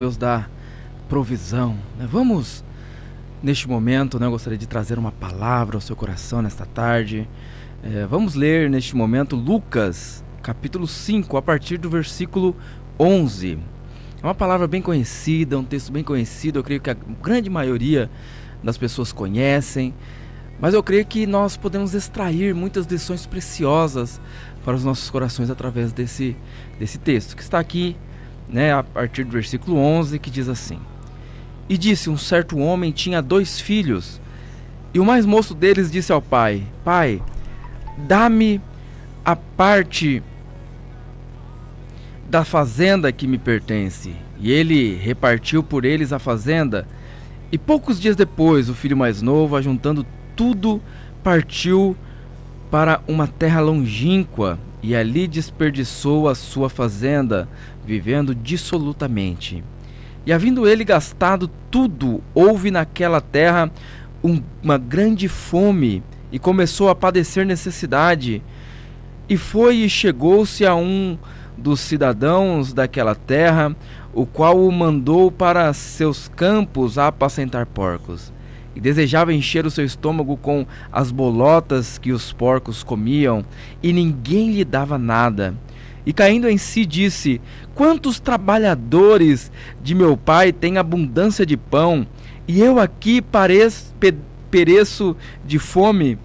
Deus da provisão, né? Vamos, neste momento, né, eu gostaria de trazer uma palavra ao seu coração nesta tarde. Vamos ler neste momento Lucas, capítulo 5, a partir do versículo 11. É uma palavra bem conhecida, um texto bem conhecido, eu creio que a grande maioria das pessoas conhecem, mas eu creio que nós podemos extrair muitas lições preciosas para os nossos corações através desse texto, que está aqui, né, a partir do versículo 11, que diz assim: E disse: um certo homem tinha 2 filhos, e o mais moço deles disse ao pai: Pai, dá-me a parte da fazenda que me pertence. E ele repartiu por eles a fazenda. E poucos dias depois, o filho mais novo, ajuntando tudo, partiu para uma terra longínqua, e ali desperdiçou a sua fazenda, vivendo dissolutamente. E havendo ele gastado tudo, houve naquela terra uma grande fome, e começou a padecer necessidade. E foi e chegou-se a um dos cidadãos daquela terra, o qual o mandou para seus campos a apacentar porcos. E desejava encher o seu estômago com as bolotas que os porcos comiam, e ninguém lhe dava nada. E caindo em si disse: Quantos trabalhadores de meu pai têm abundância de pão, e eu aqui pereço de fome?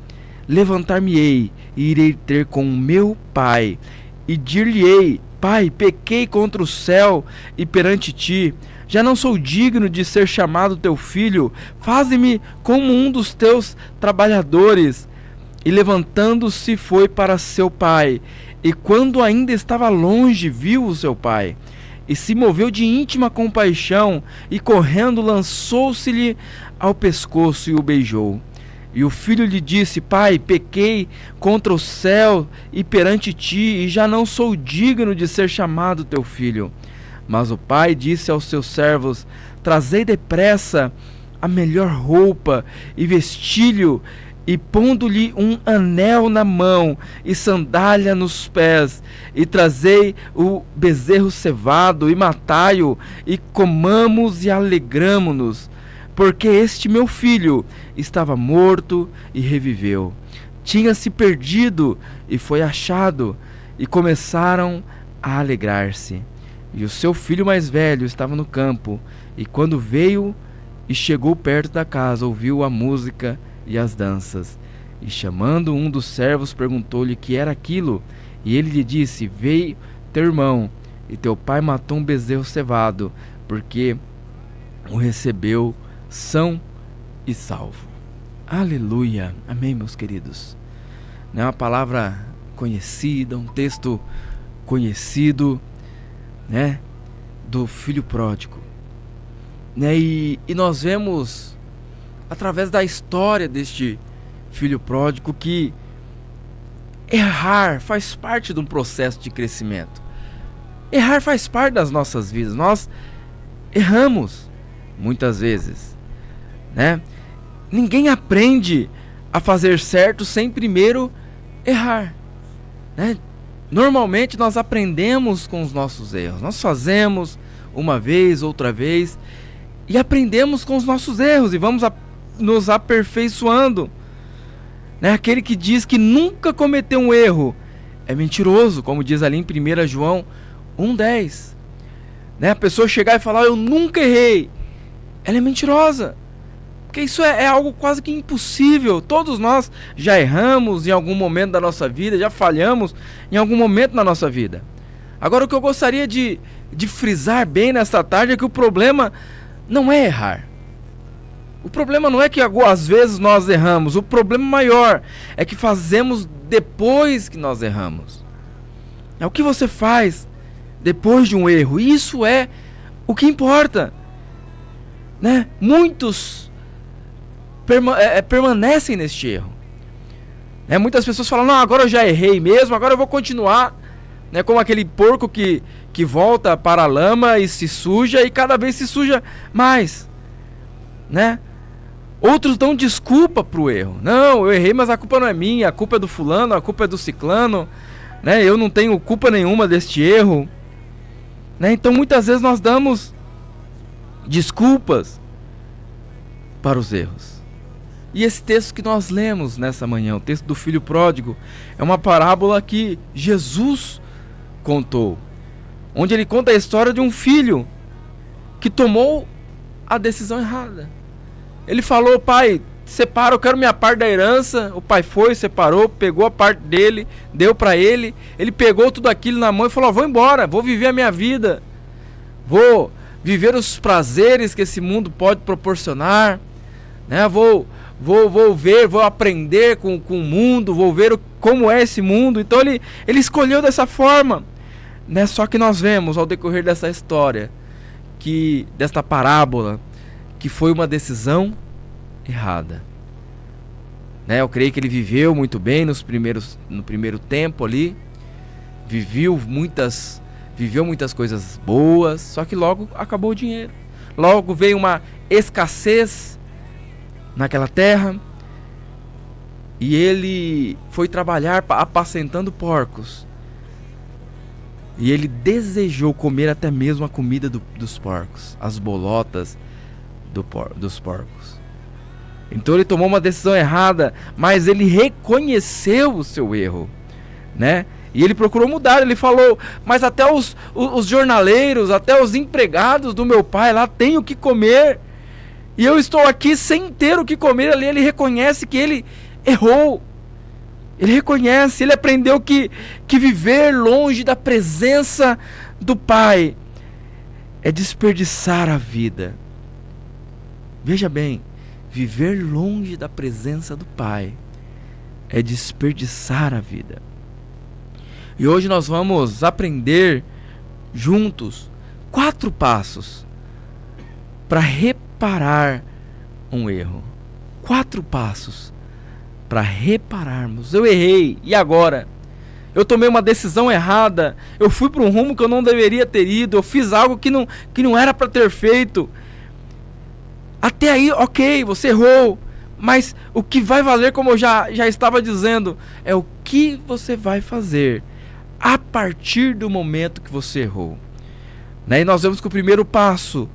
Levantar-me-ei e irei ter com meu pai, e dir-lhe-ei: Pai, pequei contra o céu e perante ti, já não sou digno de ser chamado teu filho, faze-me como um dos teus trabalhadores. E levantando-se foi para seu pai, e quando ainda estava longe, viu o seu pai, e se moveu de íntima compaixão, e correndo lançou-se-lhe ao pescoço e o beijou. E o filho lhe disse: Pai, pequei contra o céu e perante ti, e já não sou digno de ser chamado teu filho. Mas o pai disse aos seus servos: Trazei depressa a melhor roupa e vestilho, e pondo-lhe um anel na mão e sandália nos pés, e trazei o bezerro cevado e matai-o, e comamos e alegramo-nos, porque este meu filho estava morto e reviveu, tinha-se perdido e foi achado. E começaram a alegrar-se. E o seu filho mais velho estava no campo, e quando veio e chegou perto da casa, ouviu a música e as danças. E chamando um dos servos, perguntou-lhe que era aquilo. E ele lhe disse: Veio teu irmão, e teu pai matou um bezerro cevado, porque o recebeu são e salvo. Aleluia. Amém, meus queridos. Não é uma palavra conhecida, um texto conhecido, né, do filho pródigo, né? E nós vemos através da história deste filho pródigo que errar faz parte de um processo de crescimento. Errar faz parte das nossas vidas. Nós erramos muitas vezes, né? Ninguém aprende a fazer certo sem primeiro errar, né? Normalmente nós aprendemos com os nossos erros. Nós fazemos uma vez, outra vez, e aprendemos com os nossos erros, e vamos nos aperfeiçoando, né? Aquele que diz que nunca cometeu um erro é mentiroso, como diz ali em 1 João 1,10, né? A pessoa chegar e falar: eu nunca errei, ela é mentirosa, porque isso é algo quase que impossível. Todos nós já erramos em algum momento da nossa vida, já falhamos em algum momento na nossa vida. Agora, o que eu gostaria de frisar bem nesta tarde é que o problema não é errar. O problema não é que às vezes nós erramos. O problema maior é que fazemos depois que nós erramos. É o que você faz depois de um erro. Isso é o que importa, né? Muitos permanecem neste erro, né? Muitas pessoas falam: não, agora eu já errei mesmo, agora eu vou continuar, né? Como aquele porco que volta para a lama e se suja, e cada vez se suja mais, né? Outros dão desculpa para o erro: não, eu errei, mas a culpa não é minha, a culpa é do fulano, a culpa é do ciclano, né? Eu não tenho culpa nenhuma deste erro, né? Então muitas vezes nós damos desculpas para os erros. E esse texto que nós lemos nessa manhã, o texto do filho pródigo, é uma parábola que Jesus contou, onde ele conta a história de um filho que tomou a decisão errada. Ele falou: pai, separa, eu quero minha parte da herança. O pai foi, separou, pegou a parte dele, deu para ele. Ele pegou tudo aquilo na mão e falou: vou embora, vou viver a minha vida, vou viver os prazeres que esse mundo pode proporcionar, né? Vou ver, vou aprender com o mundo, vou ver como é esse mundo. Então ele escolheu dessa forma, né? Só que nós vemos ao decorrer dessa história, desta parábola, que foi uma decisão errada, né? Eu creio que ele viveu muito bem no primeiro tempo ali, viveu muitas coisas boas, só que logo acabou o dinheiro, logo veio uma escassez naquela terra, e ele foi trabalhar apacentando porcos, e ele desejou comer até mesmo a comida dos porcos, as bolotas dos porcos. Então ele tomou uma decisão errada, mas ele reconheceu o seu erro, né? E ele procurou mudar. Ele falou: mas até os jornaleiros, até os empregados do meu pai lá têm o que comer, e eu estou aqui sem ter o que comer. Ali ele reconhece que ele errou. Ele reconhece, ele aprendeu que viver longe da presença do pai é desperdiçar a vida. Veja bem, viver longe da presença do pai é desperdiçar a vida. E hoje nós vamos aprender juntos 4 passos para reparar um erro. 4 passos para repararmos. Eu errei, e agora? Eu tomei uma decisão errada, eu fui para um rumo que eu não deveria ter ido, eu fiz algo que não era para ter feito. Até aí, ok, você errou, mas o que vai valer, como eu já estava dizendo, é o que você vai fazer a partir do momento que você errou, né? E nós vemos que o primeiro passo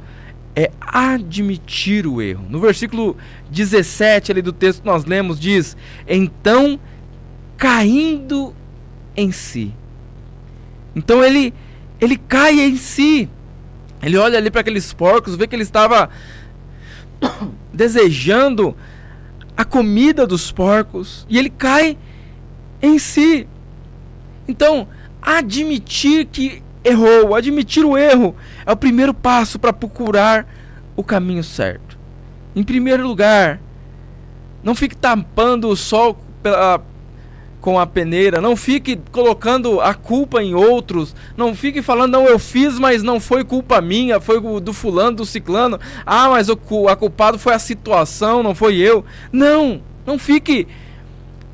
é admitir o erro. No versículo 17 ali do texto que nós lemos, diz: então, caindo em si. Então ele cai em si. Ele olha ali para aqueles porcos, vê que ele estava desejando a comida dos porcos, e ele cai em si. Então, admitir que errou, admitir o erro, é o primeiro passo para procurar o caminho certo. Em primeiro lugar, não fique tampando o sol com a peneira, não fique colocando a culpa em outros, não fique falando: não, eu fiz, mas não foi culpa minha, foi do fulano, do ciclano, mas a culpado foi a situação, não foi eu. Não fique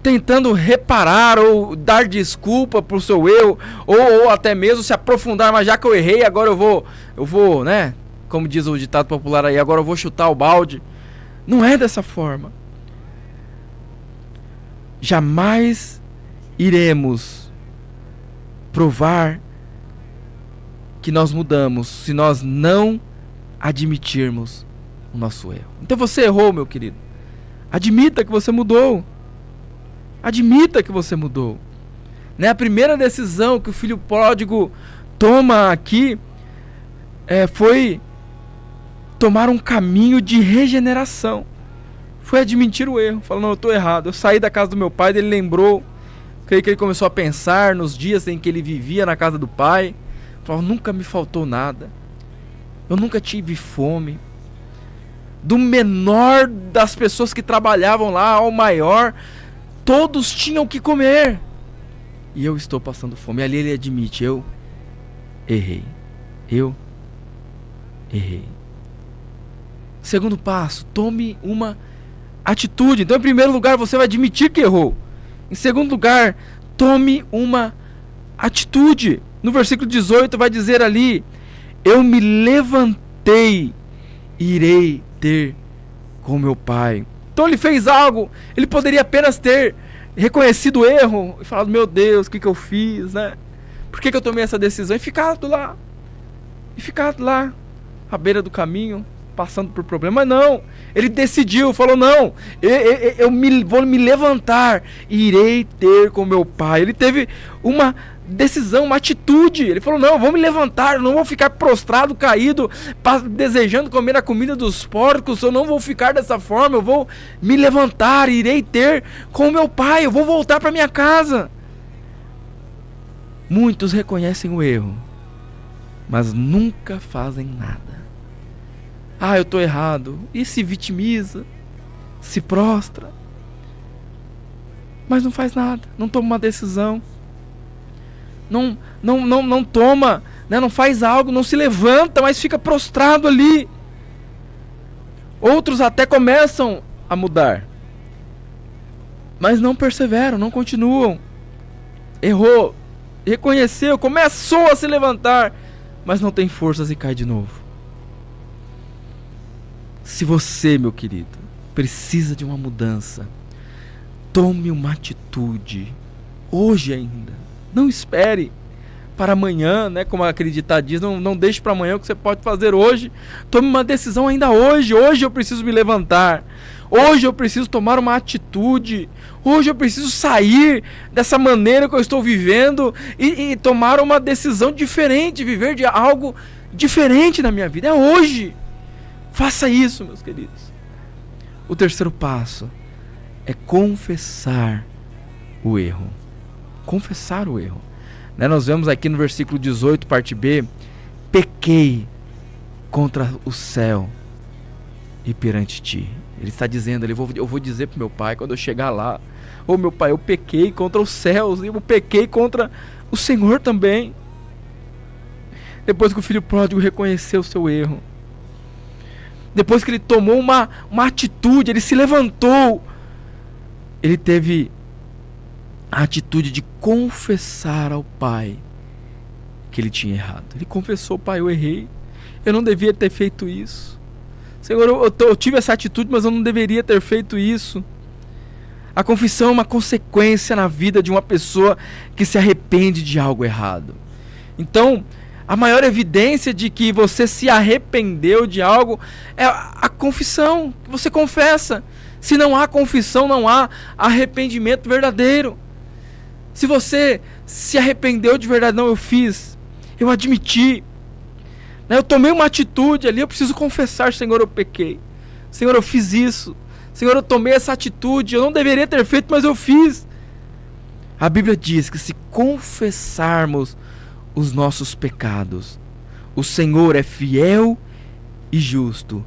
tentando reparar ou dar desculpa por seu erro, ou até mesmo se aprofundar: mas já que eu errei, agora eu vou, né, como diz o ditado popular aí, agora eu vou chutar o balde. Não é dessa forma. Jamais iremos provar que nós mudamos se nós não admitirmos o nosso erro. Então você errou, meu querido. Admita que você mudou. Admita que você mudou, né? A primeira decisão que o filho pródigo toma aqui foi tomar um caminho de regeneração. Foi admitir o erro, falando: não, eu estou errado, eu saí da casa do meu pai. Ele lembrou, creio que ele começou a pensar nos dias em que ele vivia na casa do pai. Falou: nunca me faltou nada, eu nunca tive fome. Do menor das pessoas que trabalhavam lá ao maior, todos tinham que comer, e eu estou passando fome. Ali ele admite: eu errei. Segundo passo, tome uma atitude. Então, em primeiro lugar, você vai admitir que errou. Em segundo lugar, tome uma atitude. No versículo 18 vai dizer ali: eu me levantei e irei ter com meu pai. Então ele fez algo. Ele poderia apenas ter reconhecido o erro e falado: meu Deus, o que eu fiz, né? Por que eu tomei essa decisão? E ficado lá à beira do caminho, passando por problemas. Mas não, ele decidiu, falou, não, vou me levantar e irei ter com meu pai. Ele teve uma decisão, uma atitude. Ele falou, não, eu vou me levantar, eu não vou ficar prostrado, caído, desejando comer a comida dos porcos, eu não vou ficar dessa forma, eu vou me levantar e irei ter com meu pai, eu vou voltar para minha casa. Muitos reconhecem o erro, mas nunca fazem nada. Eu estou errado. E se vitimiza, se prostra, mas não faz nada, não toma uma decisão, não toma, né, não faz algo, não se levanta, mas fica prostrado ali. Outros até começam a mudar, mas não perseveram, não continuam. Errou, reconheceu, começou a se levantar, mas não tem forças e cai de novo. Se você, meu querido, precisa de uma mudança, tome uma atitude hoje ainda. Não espere para amanhã, né? Como a Acreditar diz, não deixe para amanhã o que você pode fazer hoje. Tome uma decisão ainda hoje. Hoje eu preciso me levantar. Hoje eu preciso tomar uma atitude. Hoje eu preciso sair dessa maneira que eu estou vivendo e tomar uma decisão diferente, viver de algo diferente na minha vida. É hoje. Faça isso, meus queridos. O terceiro passo é confessar o erro. Confessar o erro. Né? Nós vemos aqui no versículo 18, parte B, pequei contra o céu e perante ti. Ele está dizendo ali, eu vou dizer para meu pai quando eu chegar lá, meu pai, eu pequei contra os céus, e eu pequei contra o Senhor também. Depois que o filho pródigo reconheceu o seu erro, depois que ele tomou uma atitude, ele se levantou, ele teve a atitude de confessar ao pai que ele tinha errado. Ele confessou, pai, eu errei, eu não devia ter feito isso. Senhor, eu tive essa atitude, mas eu não deveria ter feito isso. A confissão é uma consequência na vida de uma pessoa que se arrepende de algo errado. Então, a maior evidência de que você se arrependeu de algo é a confissão, que você confessa. Se não há confissão, não há arrependimento verdadeiro. Se você se arrependeu de verdade, não, eu fiz, eu admiti, né, eu tomei uma atitude ali, eu preciso confessar, Senhor, eu pequei. Senhor, eu fiz isso. Senhor, eu tomei essa atitude, eu não deveria ter feito, mas eu fiz. A Bíblia diz que se confessarmos os nossos pecados, o Senhor é fiel e justo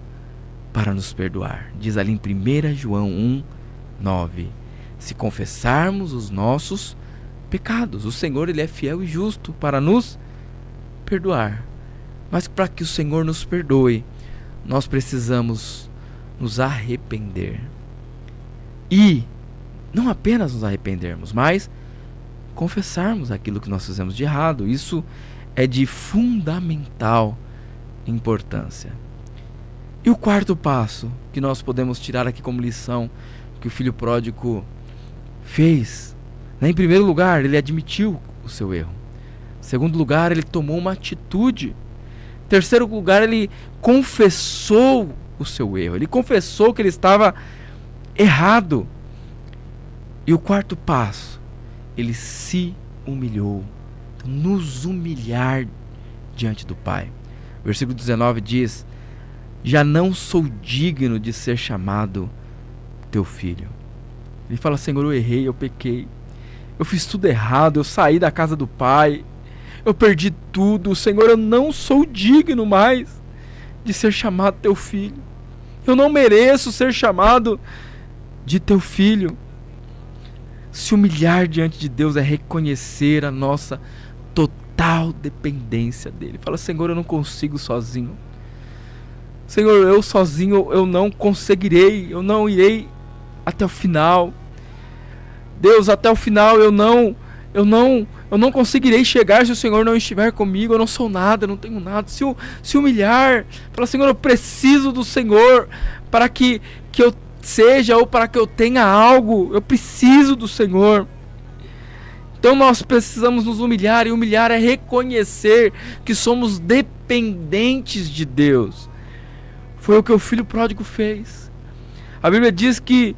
para nos perdoar. Diz ali em 1 João 1:9. Se confessarmos os nossos pecados, o Senhor, ele é fiel e justo para nos perdoar. Mas para que o Senhor nos perdoe, nós precisamos nos arrepender. E não apenas nos arrependermos, mas confessarmos aquilo que nós fizemos de errado. Isso é de fundamental importância. E o quarto passo que nós podemos tirar aqui como lição que o filho pródigo fez, né? Em primeiro lugar, ele admitiu o seu erro. Em segundo lugar, ele tomou uma atitude. Em terceiro lugar, ele confessou o seu erro. Ele confessou que ele estava errado. E o quarto passo, ele se humilhou. Então, nos humilhar diante do Pai. Versículo 19 diz: já não sou digno de ser chamado teu filho. Ele fala: Senhor, eu errei, eu pequei, eu fiz tudo errado, eu saí da casa do Pai, eu perdi tudo. Senhor, eu não sou digno mais de ser chamado teu filho. Eu não mereço ser chamado de teu filho. Se humilhar diante de Deus é reconhecer a nossa total dependência dele. Fala: Senhor, eu não consigo sozinho. Senhor, eu sozinho eu não conseguirei, eu não irei até o final. Deus, até o final eu não conseguirei chegar se o Senhor não estiver comigo. Eu não sou nada, eu não tenho nada. Se humilhar, fala: Senhor, eu preciso do Senhor para que eu seja ou para que eu tenha algo. Eu preciso do Senhor. Então nós precisamos nos humilhar, e humilhar é reconhecer que somos dependentes de Deus. Foi o que o filho pródigo fez. A Bíblia diz que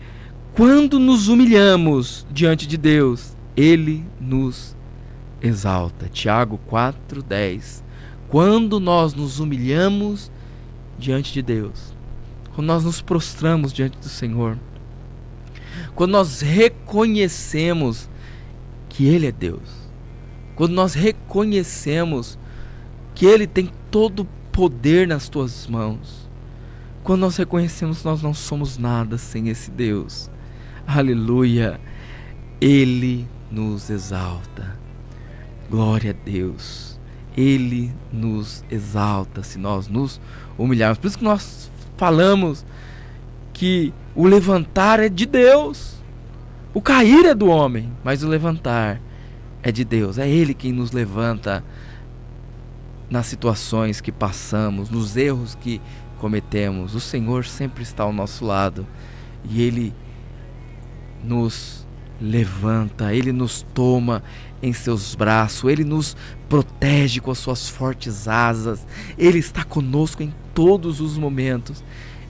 quando nos humilhamos diante de Deus, Ele nos exalta. Tiago 4:10. Quando nós nos humilhamos diante de Deus, quando nós nos prostramos diante do Senhor, quando nós reconhecemos que Ele é Deus, quando nós reconhecemos que Ele tem todo o poder nas tuas mãos, quando nós reconhecemos que nós não somos nada sem esse Deus, aleluia, Ele nos exalta. Glória a Deus. Ele nos exalta se nós nos humilharmos. Por isso que nós falamos que o levantar é de Deus. O cair é do homem, mas o levantar é de Deus. É Ele quem nos levanta nas situações que passamos, nos erros que cometemos. O Senhor sempre está ao nosso lado e Ele nos levanta, Ele nos toma em seus braços, Ele nos protege com as suas fortes asas, Ele está conosco em todos os momentos,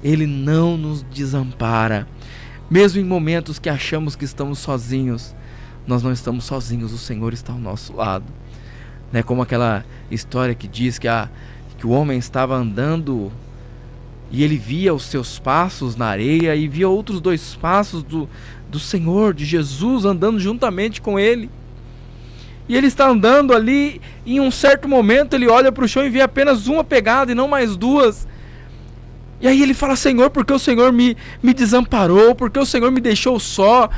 Ele não nos desampara. Mesmo em momentos que achamos que estamos sozinhos, nós não estamos sozinhos, o Senhor está ao nosso lado. Né? Como aquela história que diz que o homem estava andando e ele via os seus passos na areia e via outros 2 passos do Senhor, de Jesus, andando juntamente com ele. E ele está andando ali, e em um certo momento ele olha para o chão e vê apenas uma pegada e não mais 2. E aí ele fala: Senhor, por que o Senhor me desamparou? Por que o Senhor me deixou só?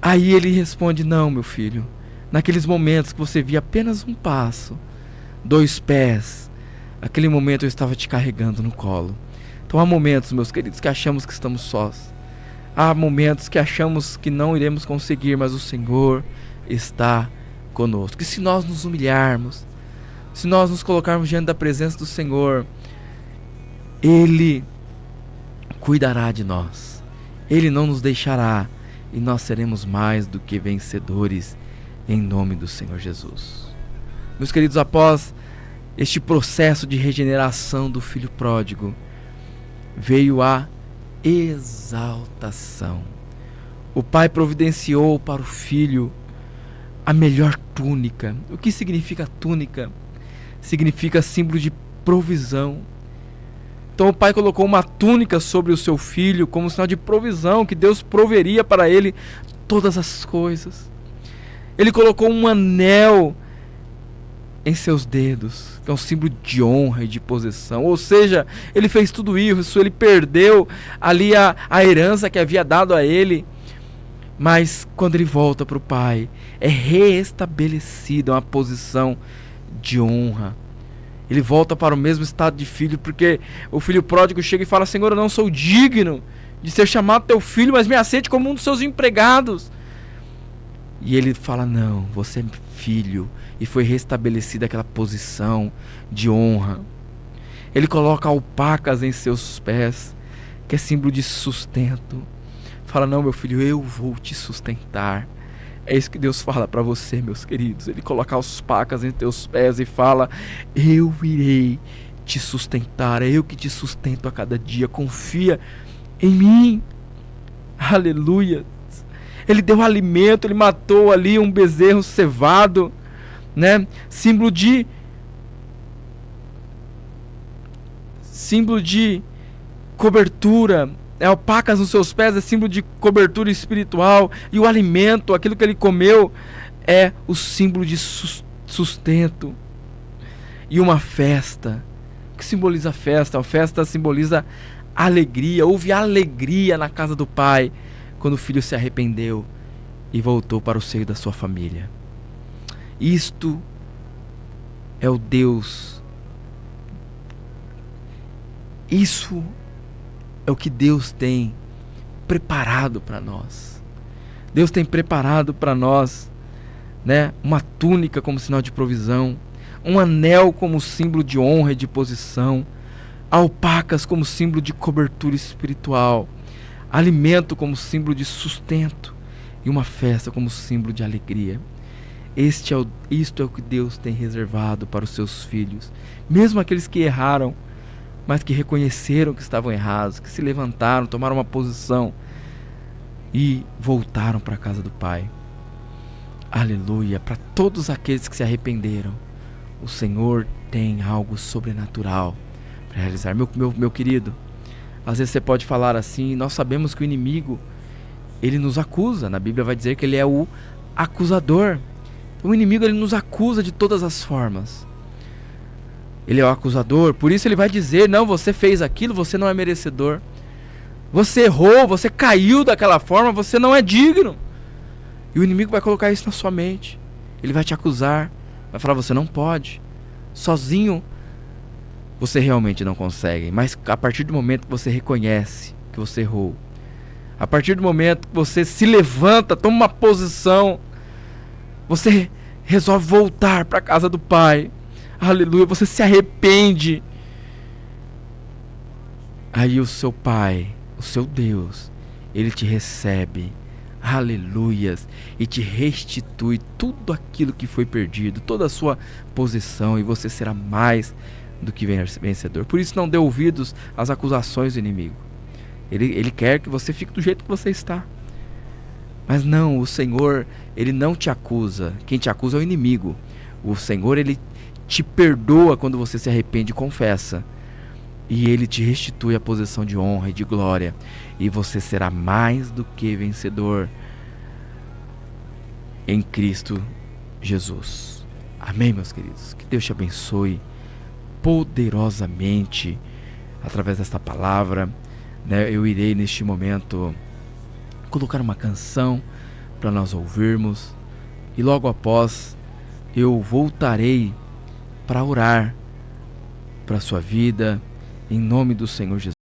Aí ele responde: não, meu filho, naqueles momentos que você via apenas um passo, 2 pés, naquele momento eu estava te carregando no colo. Então há momentos, meus queridos, que achamos que estamos sós. Há momentos que achamos que não iremos conseguir, mas o Senhor está conosco. E se nós nos humilharmos, se nós nos colocarmos diante da presença do Senhor, Ele cuidará de nós. Ele não nos deixará e nós seremos mais do que vencedores em nome do Senhor Jesus. Meus queridos, após este processo de regeneração do filho pródigo, veio a exaltação. O pai providenciou para o filho a melhor túnica. O que significa túnica? Significa símbolo de provisão. Então o pai colocou uma túnica sobre o seu filho como sinal de provisão, que Deus proveria para ele todas as coisas. Ele colocou um anel em seus dedos, que é um símbolo de honra e de possessão. Ou seja, ele fez tudo isso, ele perdeu ali a herança que havia dado a ele, mas quando ele volta para o pai, é reestabelecida uma posição de honra. Ele volta para o mesmo estado de filho, porque o filho pródigo chega e fala: Senhor, eu não sou digno de ser chamado teu filho, mas me aceite como um dos seus empregados. E ele fala: não, você é filho. E foi restabelecida aquela posição de honra. Ele coloca alpacas em seus pés, que é símbolo de sustento. Fala: não, meu filho, eu vou te sustentar. É isso que Deus fala para você, meus queridos. Ele coloca alpacas em teus pés e fala: eu irei te sustentar. É eu que te sustento a cada dia. Confia em mim. Aleluia. Ele deu alimento, ele matou ali um bezerro cevado, né? Símbolo de cobertura. Alpacas nos seus pés é símbolo de cobertura espiritual. E o alimento, aquilo que ele comeu, é o símbolo de sustento. E uma festa. O que simboliza a festa? A festa simboliza alegria. Houve alegria na casa do pai quando o filho se arrependeu e voltou para o seio da sua família. Isto é o Deus. Isso é o que Deus tem preparado para nós. Deus tem preparado para nós, né, uma túnica como sinal de provisão, um anel como símbolo de honra e de posição, alpacas como símbolo de cobertura espiritual, alimento como símbolo de sustento. e uma festa como símbolo de alegria. Isto é o que Deus tem reservado para os seus filhos, mesmo aqueles que erraram, mas que reconheceram que estavam errados, que se levantaram, tomaram uma posição e voltaram para a casa do Pai. Aleluia! Para todos aqueles que se arrependeram, o Senhor tem algo sobrenatural para realizar. Meu querido, às vezes você pode falar assim: nós sabemos que o inimigo, ele nos acusa. Na Bíblia vai dizer que ele é o acusador. O inimigo, ele nos acusa de todas as formas. Ele é o acusador, por isso ele vai dizer: não, você fez aquilo, você não é merecedor. Você errou, você caiu daquela forma, você não é digno. E o inimigo vai colocar isso na sua mente. Ele vai te acusar, vai falar: você não pode. Sozinho você realmente não consegue. Mas a partir do momento que você reconhece que você errou, a partir do momento que você se levanta, toma uma posição, você resolve voltar para a casa do Pai. Aleluia, você se arrepende. Aí o seu Pai, o seu Deus, ele te recebe. Aleluias. E te restitui tudo aquilo que foi perdido, toda a sua posição, e você será mais do que vencedor. Por isso não dê ouvidos às acusações do inimigo. Ele quer que você fique do jeito que você está. Mas não, o Senhor, ele não te acusa. Quem te acusa é o inimigo. O Senhor, ele te perdoa quando você se arrepende e confessa. E ele te restitui a posição de honra e de glória. E você será mais do que vencedor em Cristo Jesus. Amém, meus queridos? Que Deus te abençoe poderosamente através desta palavra. Eu irei neste momento colocar uma canção para nós ouvirmos, e logo após eu voltarei para orar para a sua vida, em nome do Senhor Jesus.